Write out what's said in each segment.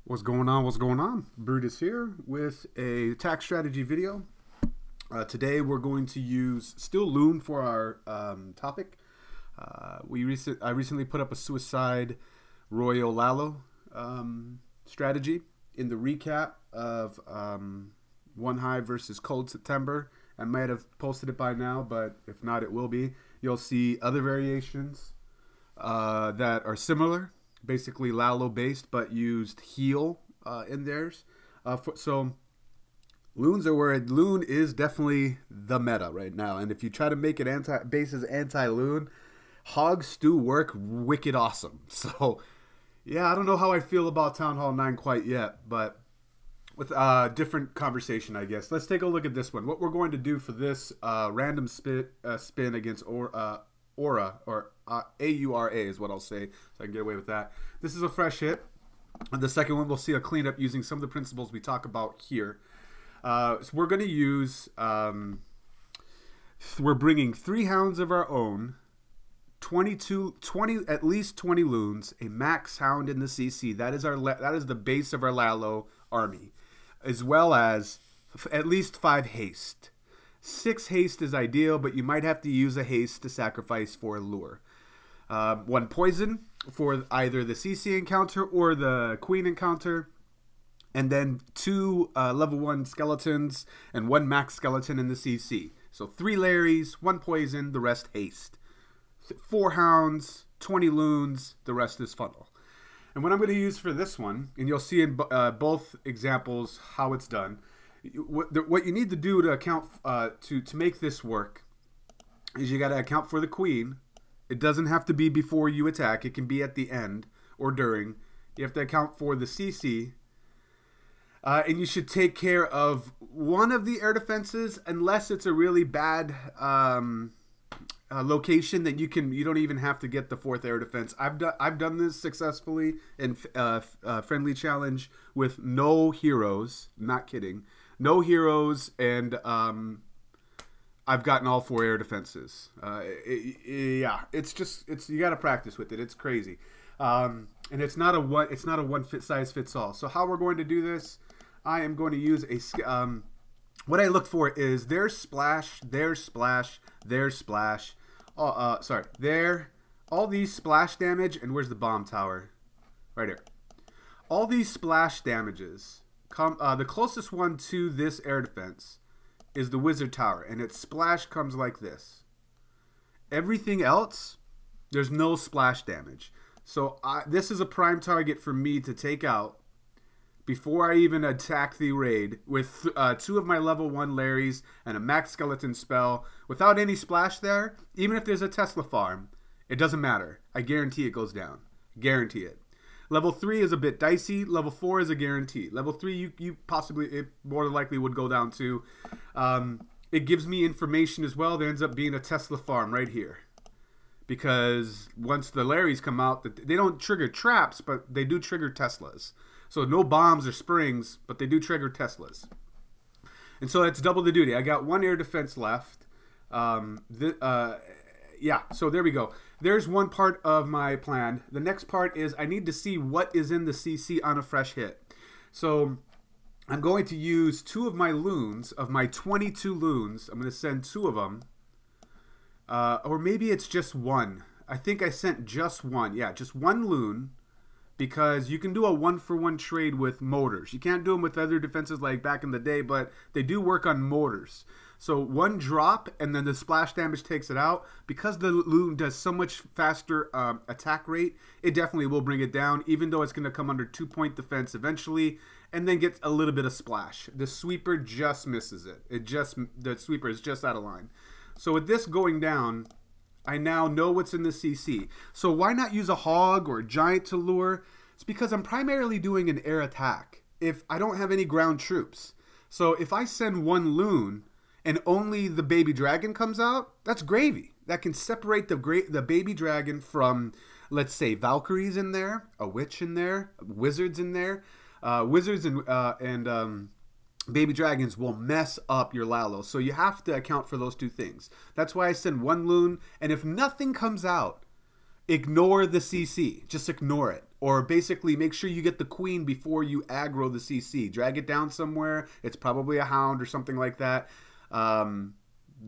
What's going on? What's going on? Brutus here with a attack strategy video. Today we're going to use still Loon for our topic. I recently put up a Suicide Royal LaLo strategy in the recap of One Hive versus Cold September. I might have posted it by now, but if not, it will be. You'll see other variations that are similar. Basically LaLo based, but used heal in theirs. So loons are where Loon is definitely the meta right now. And if you try to make it bases anti-loon, hogs do work wicked awesome. So yeah, I don't know how I feel about Town Hall 9 quite yet, but with different conversation, I guess. Let's take a look at this one. What we're going to do for this random spin against Aura, or A-U-R-A is what I'll say, so I can get away with that. This is a fresh hit. And the second one, we'll see a cleanup using some of the principles we talk about here. So we're going to use, we're bringing 3 hounds of our own, at least 20 loons, a max hound in the CC. That is the base of our LaLo army, as well as at least 5 haste. 6 haste is ideal, but you might have to use a haste to sacrifice for a lure. 1 poison for either the CC encounter or the queen encounter. And then 2 level 1 skeletons and 1 max skeleton in the CC. So 3 Larrys, 1 poison, the rest haste. 4 hounds, 20 loons, the rest is funnel. And what I'm going to use for this one, and you'll see in both examples how it's done. What you need to do to account to make this work is you got to account for the queen. It doesn't have to be before you attack. It can be at the end or during. You have to account for the CC. And you should take care of one of the air defenses, unless it's a really bad location that you don't even have to get the 4th air defense. I've done this successfully in friendly challenge with no heroes. Not kidding. No heroes, and I've gotten all 4 air defenses. Yeah, it's you got to practice with it. It's crazy, and it's not a one size fits all. So how we're going to do this? I am going to use a what I look for is their splash, their splash, their splash. All these splash damage, and where's the bomb tower? Right here. All these splash damages. The closest one to this air defense is the wizard tower, and its splash comes like this. Everything else, there's no splash damage. So this is a prime target for me to take out before I even attack the raid with 2 of my level 1 Larrys and a max skeleton spell. Without any splash there, even if there's a Tesla farm, it doesn't matter. I guarantee it goes down. Guarantee it. Level 3 is a bit dicey. Level 4 is a guarantee. Level 3, it more than likely would go down to. It gives me information as well. There ends up being a Tesla farm right here. Because once the Larrys come out, they don't trigger traps, but they do trigger Teslas. So no bombs or springs, but they do trigger Teslas. And so that's double the duty. I got 1 air defense left. Yeah, so there we go. There's one part of my plan. The next part is I need to see what is in the CC on a fresh hit. So I'm going to use 2 of my loons, of my 22 loons. I'm going to send 2 of them. Or maybe it's just 1. I think I sent just 1. Yeah, just 1 loon. Because you can do a 1-for-1 trade with mortars. You can't do them with other defenses like back in the day, but they do work on mortars. So 1 drop, and then the splash damage takes it out. Because the loon does so much faster attack rate, it definitely will bring it down, even though it's going to come under 2-point defense eventually, and then get a little bit of splash. The sweeper just misses it. The sweeper is just out of line. So with this going down, I now know what's in the CC. So why not use a hog or a giant to lure? It's because I'm primarily doing an air attack if I don't have any ground troops. So if I send 1 loon and only the baby dragon comes out, that's gravy. That can separate the baby dragon from, let's say, valkyries in there, a witch in there, wizards in there. Wizards and baby dragons will mess up your LaLo. So you have to account for those 2 things. That's why I send 1 loon, and if nothing comes out, ignore the CC. Just ignore it. Or basically make sure you get the queen before you aggro the CC. Drag it down somewhere. It's probably a hound or something like that.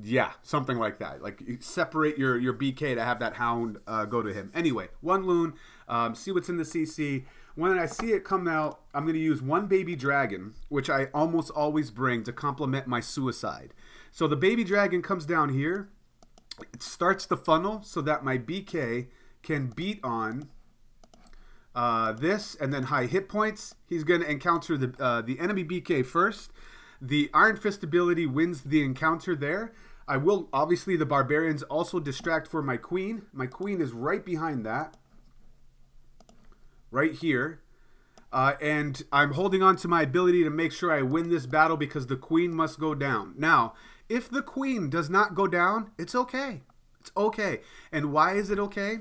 Yeah, something like that. Like you separate your BK to have that hound go to him. Anyway, one loon. See what's in the CC. When I see it come out, I'm going to use one baby dragon, which I almost always bring to complement my suicide. So the baby dragon comes down here. It starts the funnel so that my BK can beat on this and then high hit points. He's going to encounter the enemy BK first. The Iron Fist ability wins the encounter there. I will, obviously, the barbarians also distract for my queen. My queen is right behind that. Right here. And I'm holding on to my ability to make sure I win this battle because the queen must go down. Now, if the queen does not go down, it's okay. It's okay. And why is it okay?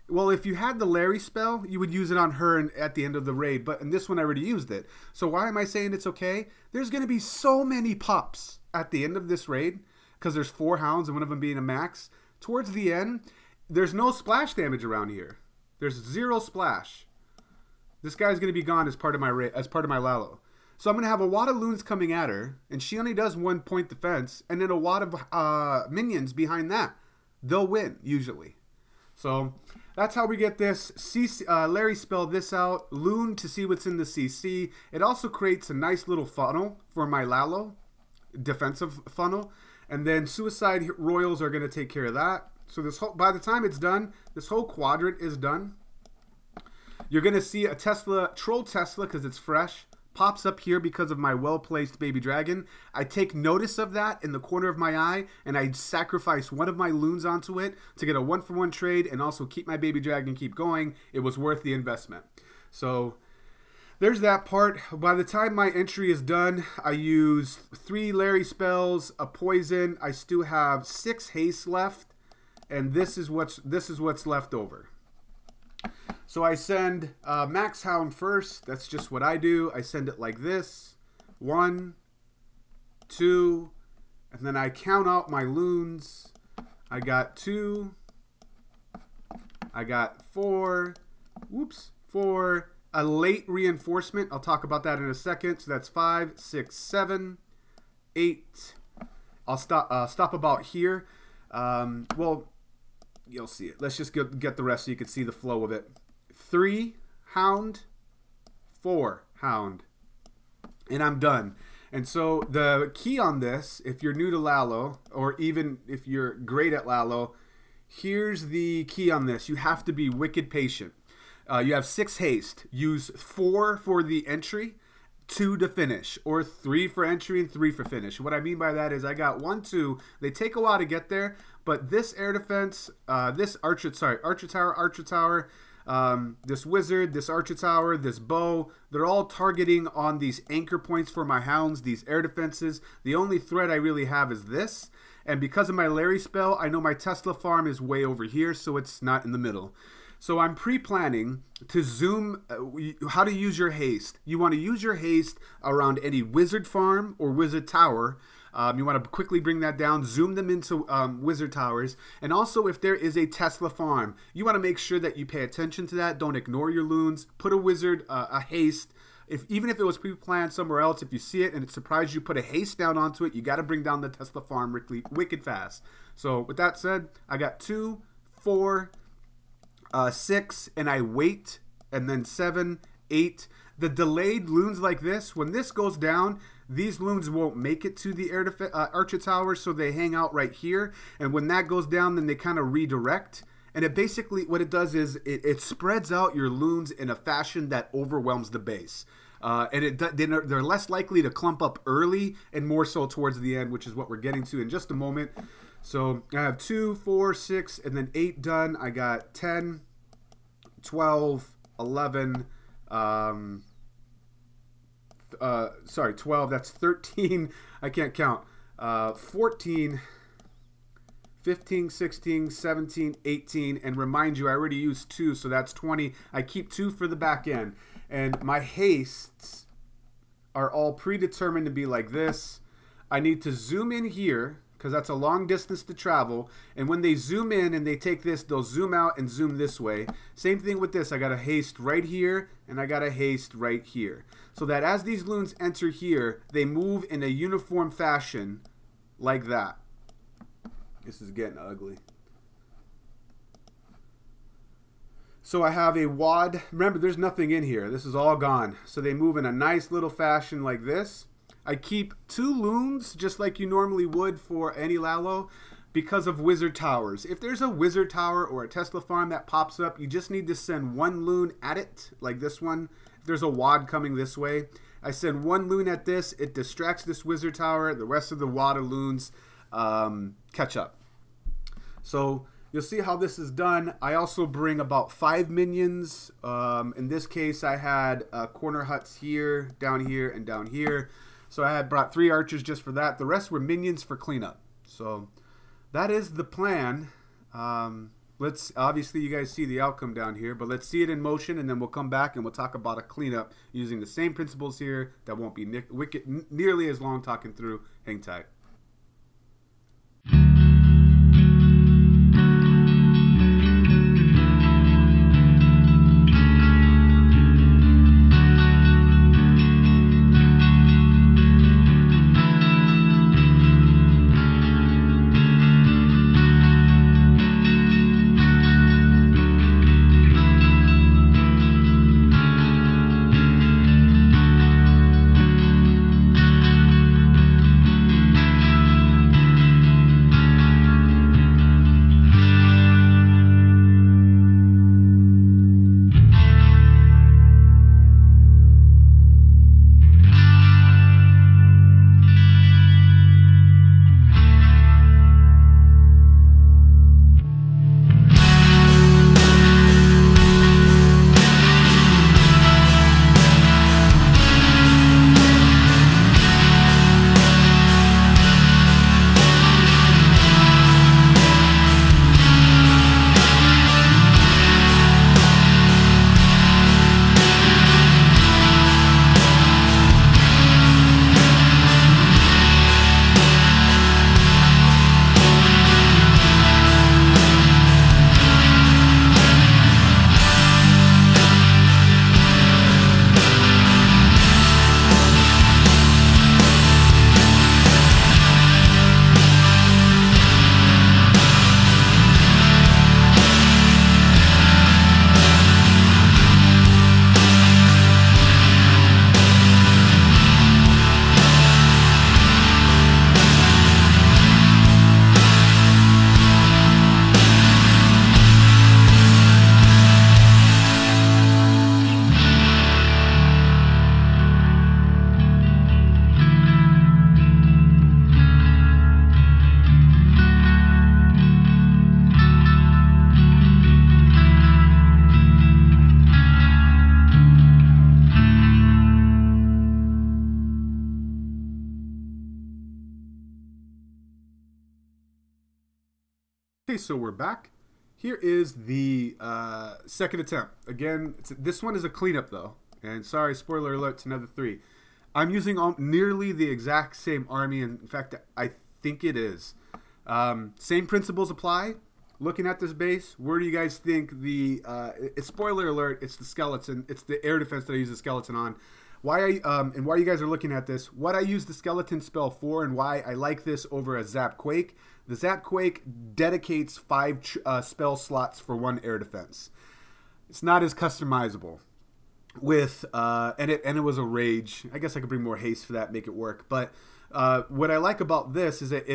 Well, if you had the Larry spell, you would use it on her at the end of the raid. But in this one, I already used it. So why am I saying it's okay? There's going to be so many pops at the end of this raid because there's 4 hounds and one of them being a max. Towards the end, there's no splash damage around here. There's 0 splash. This guy's going to be gone as part of my LaLo. So I'm going to have a wad of loons coming at her, and she only does 1 point defense, and then a wad of minions behind that. They'll win, usually. So that's how we get this. Larry spelled this out. Loon to see what's in the CC. It also creates a nice little funnel for my LaLo, defensive funnel. And then Suicide Royals are going to take care of that. So this whole, by the time it's done, this whole quadrant is done. You're going to see a Troll Tesla, because it's fresh, pops up here because of my well-placed baby dragon. I take notice of that in the corner of my eye, and I sacrifice one of my loons onto it to get a 1-for-1 trade and also keep my baby dragon keep going. It was worth the investment. So there's that part. By the time my entry is done, I use 3 Larry spells, a poison. I still have 6 haste left, and this is what's left over. So I send Max Hound first. That's just what I do. I send it like this. 1, 2, and then I count out my loons. I got 2. I got 4. Whoops, 4. A late reinforcement. I'll talk about that in a second. So that's 5, 6, 7, 8. I'll stop about here. Well, you'll see it. Let's just get the rest so you can see the flow of it. 3 hound, 4 hound, and I'm done. And so the key on this, if you're new to LaLo, or even if you're great at LaLo, here's the key on this. You have to be wicked patient. You have 6 haste. Use 4 for the entry, 2 to finish, or 3 for entry and 3 for finish. What I mean by that is I got 1, 2. They take a while to get there, but this air defense, this archer tower, this wizard, this archer tower, this bow, they're all targeting on these anchor points for my hounds, these air defenses. The only threat I really have is this. And because of my Larry spell, I know my Tesla farm is way over here, so it's not in the middle. So I'm pre-planning to zoom how to use your haste. You want to use your haste around any wizard farm or wizard tower. You want to quickly bring that down, zoom them into wizard towers. And also if there is a Tesla farm, you want to make sure that you pay attention to that. Don't ignore your loons. Put a wizard, a haste. Even if it was pre-planned somewhere else, if you see it and it surprised you, put a haste down onto it. You got to bring down the Tesla farm wicked fast. So with that said, I got 2, 4, 6, and I wait, and then 7, 8. The delayed loons like this, when this goes down, these loons won't make it to the archer tower, so they hang out right here. And when that goes down, then they kind of redirect. And it basically, what it does is it spreads out your loons in a fashion that overwhelms the base. And they're less likely to clump up early and more so towards the end, which is what we're getting to in just a moment. So I have 2, 4, 6, and then 8 done. I got 10, 12, 11, sorry, 12, that's 13, I can't count, 14, 15, 16, 17, 18, and remind you, I already used 2, so that's 20. I keep 2 for the back end, and my hastes are all predetermined to be like this. I need to zoom in here, because that's a long distance to travel. And when they zoom in and they take this, they'll zoom out and zoom this way. Same thing with this. I got a haste right here, and I got a haste right here. So that as these loons enter here, they move in a uniform fashion like that. This is getting ugly. So I have a wad. Remember, there's nothing in here. This is all gone. So they move in a nice little fashion like this. I keep 2 loons, just like you normally would for any LaLo, because of wizard towers. If there's a wizard tower or a Tesla farm that pops up, you just need to send 1 loon at it, like this one. If there's a wad coming this way, I send 1 loon at this. It distracts this wizard tower. The rest of the wad of loons catch up. So you'll see how this is done. I also bring about 5 minions. In this case, I had corner huts here, down here, and down here. So I had brought 3 archers just for that. The rest were minions for cleanup. So that is the plan. Let's obviously you guys see the outcome down here, but let's see it in motion, and then we'll come back and we'll talk about a cleanup using the same principles here. That won't be nearly as long talking through. Hang tight. Okay, so we're back. Here is the second attempt. Again, this one is a cleanup though. And sorry, spoiler alert to another 3. I'm using nearly the exact same army. In fact, I think it is. Same principles apply. Looking at this base, where do you guys think the... spoiler alert, it's the skeleton. It's the air defense that I use the skeleton on. Why you guys are looking at this, what I use the skeleton spell for and why I like this over a Zap Quake. The Zap Quake dedicates 5 spell slots for 1 air defense. It's not as customizable. With and it was a rage. I guess I could bring more haste for that, make it work. But what I like about this is that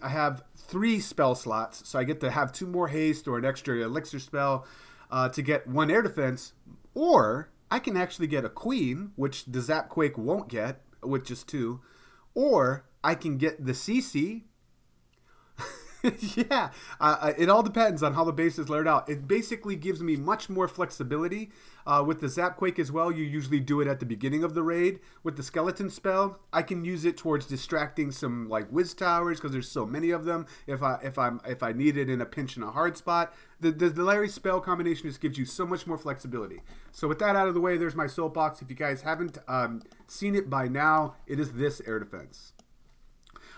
I have 3 spell slots, so I get to have 2 more haste or an extra elixir spell to get 1 air defense, or I can actually get a queen, which the Zap Quake won't get, with just 2, or I can get the CC. Yeah, it all depends on how the base is laid out. It basically gives me much more flexibility. With the Zap Quake as well, you usually do it at the beginning of the raid. With the skeleton spell, I can use it towards distracting some like whiz towers because there's so many of them. If I need it in a pinch in a hard spot, the Larry spell combination just gives you so much more flexibility. So with that out of the way, there's my soapbox. If you guys haven't seen it by now, it is this air defense.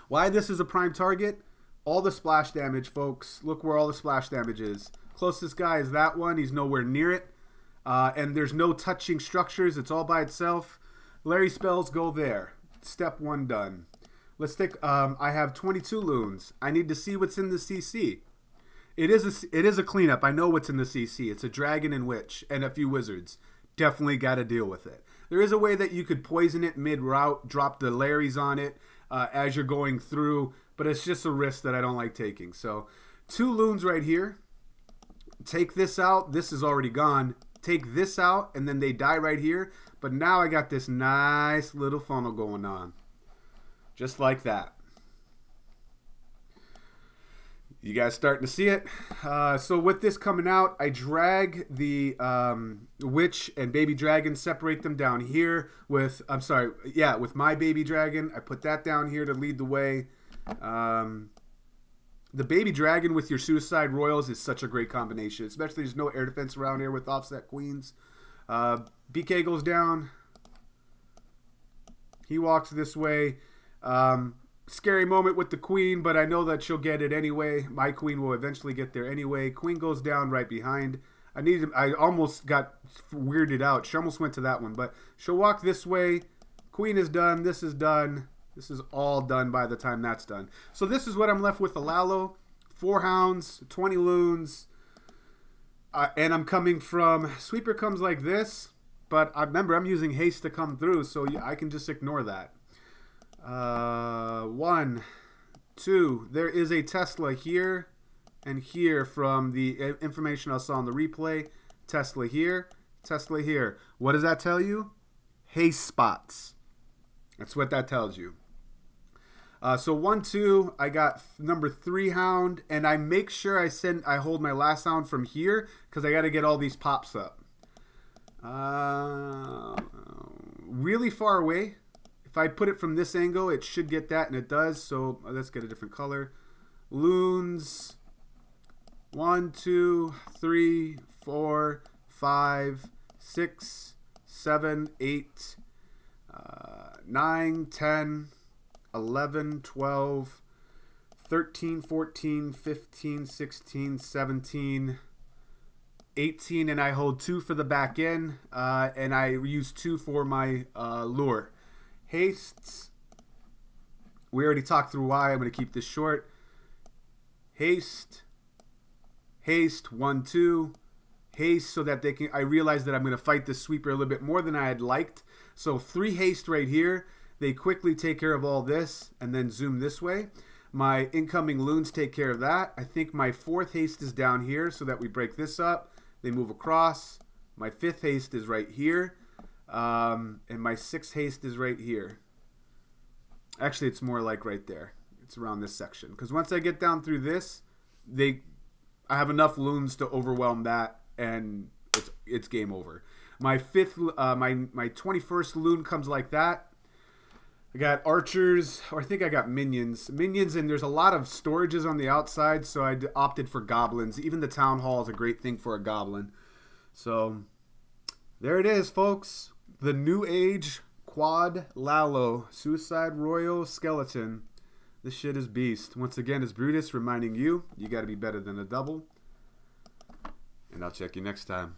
Why this is a prime target? All the splash damage, folks. Look where all the splash damage is. Closest guy is that one. He's nowhere near it. And there's no touching structures. It's all by itself. Larry spells go there. Step 1 done. Let's take, I have 22 loons. I need to see what's in the CC. It is a cleanup. I know what's in the CC. It's a dragon and witch and a few wizards. Definitely got to deal with it. There is a way that you could poison it mid-route, drop the Larrys on it as you're going through, but it's just a risk that I don't like taking. So 2 loons right here. Take this out. This is already gone. Take this out, and then they die right here. But now I got this nice little funnel going on. Just like that. You guys starting to see it? So with this coming out, I drag the witch and baby dragon, separate them down here with, with my baby dragon. I put that down here to lead the way. The baby dragon with your suicide royals is such a great combination, especially there's no air defense around here with offset queens. BK goes down. He walks this way. Scary moment with the queen, but I know that she'll get it anyway. My queen will eventually get there anyway. Queen goes down right behind. I almost got weirded out. She almost went to that one, but she'll walk this way. Queen is done. This is done. This is all done by the time that's done. So this is what I'm left with: the LaLo, 4 hounds, 20 loons, and I'm coming from sweeper comes like this. But remember, I'm using haste to come through, so I can just ignore that. 1, 2. There is a Tesla here and here from the information I saw on the replay. Tesla here, Tesla here. What does that tell you? Haste spots. That's what that tells you. So 1, 2. I got number 3 hound, and I make sure I hold my last hound from here because I got to get all these pops up. Really far away. If I put it from this angle, it should get that, and it does. So let's get a different color. Loons. 1, 2, 3, 4, 5, 6, 7, 8, 9, 10, 11, 12, 13, 14, 15, 16, 17, 18, and I hold 2 for the back end, and I use 2 for my lure. Hastes. We already talked through why. I'm going to keep this short. Haste. Haste. 1, 2. Haste so that they can. I realize that I'm going to fight this sweeper a little bit more than I had liked. So 3 haste right here. They quickly take care of all this and then zoom this way. My incoming loons take care of that. I think my 4th haste is down here so that we break this up. They move across. My 5th haste is right here. And my 6th haste is right here. Actually, it's more like right there. It's around this section. Because once I get down through this, I have enough loons to overwhelm that, and it's game over. My 21st loon comes like that. I got archers, or I think I got minions. And there's a lot of storages on the outside, so I opted for goblins. Even the town hall is a great thing for a goblin. So there it is, folks. The New Age Quad LaLo Suicide Royal Skeleton. This shit is beast. Once again, it's Brutus reminding you, you got to be better than a double. And I'll check you next time.